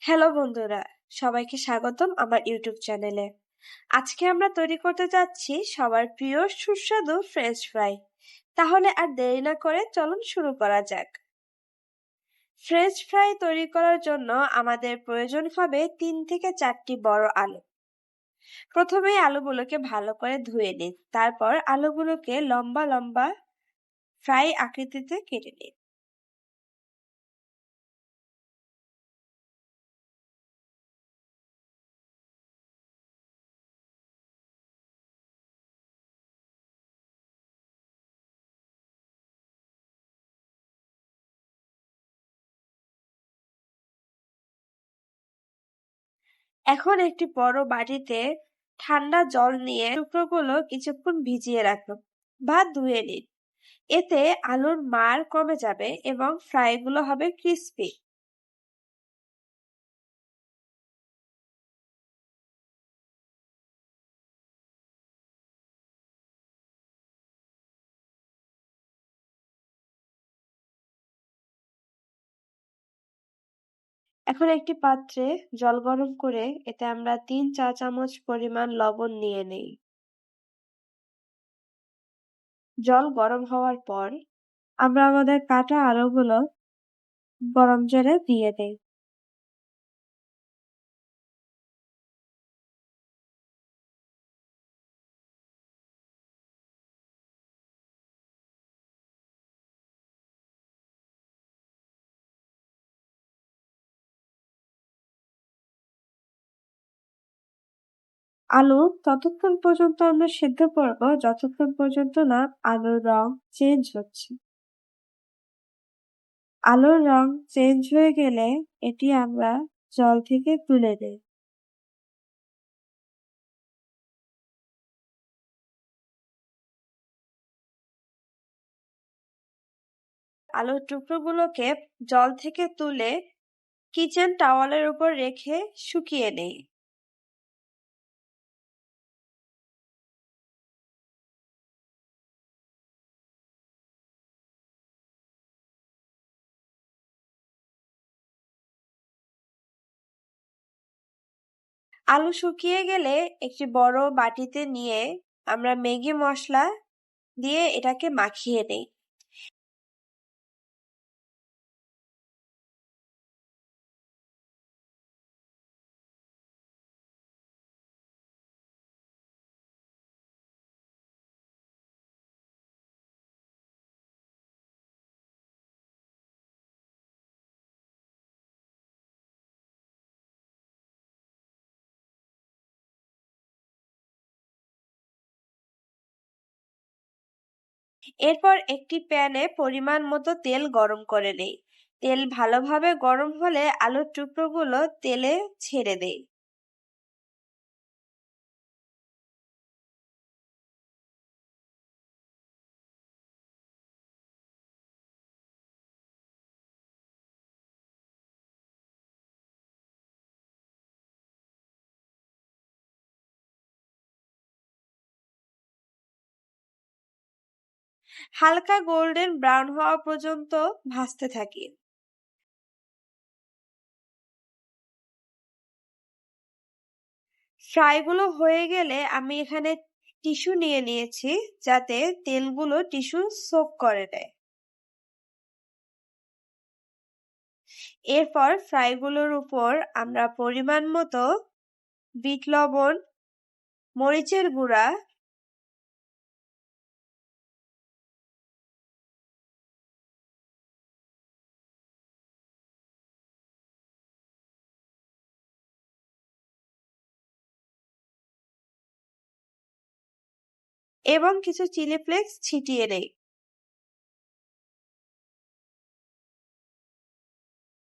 Hello বন্ধুরা, সবাইকে স্বাগতম আমার ইউটিউব চ্যানেলে। আজকে আমরা তৈরি করতে যাচ্ছি সবার প্রিয় সুস্বাদু ফ্রেঞ্চ ফ্রাই। তাহলে আর দেরি না করে চলুন শুরু করা যাক। ফ্রেঞ্চ ফ্রাই তৈরি করার জন্য আমাদের প্রয়োজন হবে 3 থেকে 4টি বড় আলু। প্রথমেই আলুগুলোকে ভালো করে ধুয়ে নিন, তারপর আলুগুলোকে লম্বা লম্বা ফ্রাই আকৃতিতে কেটে নিন। এখন একটি বড় বাটিতে ঠান্ডা জল নিয়ে টুকরোগুলো কিছুক্ষণ ভিজিয়ে রাখুন বা ধুয়ে নিন। এতে আলুর মাড় কমে যাবে এবং ফ্রাইগুলো হবে ক্রিস্পি। এখন একটি পাত্রে জল গরম করে এতে আমরা 3 চা-চামচ পরিমাণ লবণ নিয়ে নেই। জল গরম হওয়ার পর আমরা আমাদের কাটা আলুগুলো গরম জলে দিয়ে দেই। আলু ততক্ষণ পর্যন্ত আমরা সিদ্ধ করব যতক্ষণ পর্যন্ত না আলুর রং চেঞ্জ হচ্ছে। আলুর রং চেঞ্জ হয়ে গেলে এটি আমরা জল থেকে তুলে দেই। আলুর টুকরোগুলোকে জল থেকে তুলে কিচেন টাওয়ালের উপর রেখে শুকিয়ে নেই। আলু শুকিয়ে গেলে একটি বড় বাটিতে নিয়ে আমরা ম্যাগি মশলা দিয়ে এটাকে মাখিয়ে নেই। এরপর একটি প্যানে পরিমাণ মতো তেল গরম করে নেই। তেল ভালোভাবে গরম হলে আলুর টুকরোগুলো তেলে ছেড়ে দেই। হালকা গোল্ডেন ব্রাউন হওয়া পর্যন্ত ভাজতে থাকি। ফ্রাইগুলো হয়ে গেলে আমি এখানে টিস্যু নিয়ে নিয়েছি, যাতে তেলগুলো টিস্যু সোক করে দেয়। এরপর ফ্রাইগুলোর উপর আমরা পরিমাণ মতো বিট লবণ, মরিচের গুঁড়া এবং কিছু চিলি ফ্লেক্স ছিটিয়ে নেই।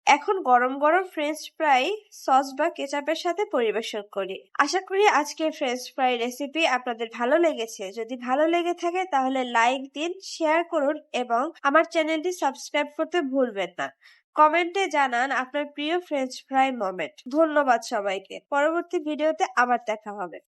এখন গরম গরম ফ্রেঞ্চ ফ্রাই সস বা কেচাপের সাথে পরিবেশন করি। আশা করি আজকের ফ্রেঞ্চ ফ্রাই রেসিপি আপনাদের ভালো লেগেছে। যদি ভালো লেগে থাকে তাহলে লাইক দিন, শেয়ার করুন এবং আমার চ্যানেলটি সাবস্ক্রাইব করতে ভুলবেন না। কমেন্টে জানান আপনার প্রিয় ফ্রেঞ্চ ফ্রাই মোমেন্ট। ধন্যবাদ সবাইকে। পরবর্তী ভিডিওতে আবার দেখা হবে।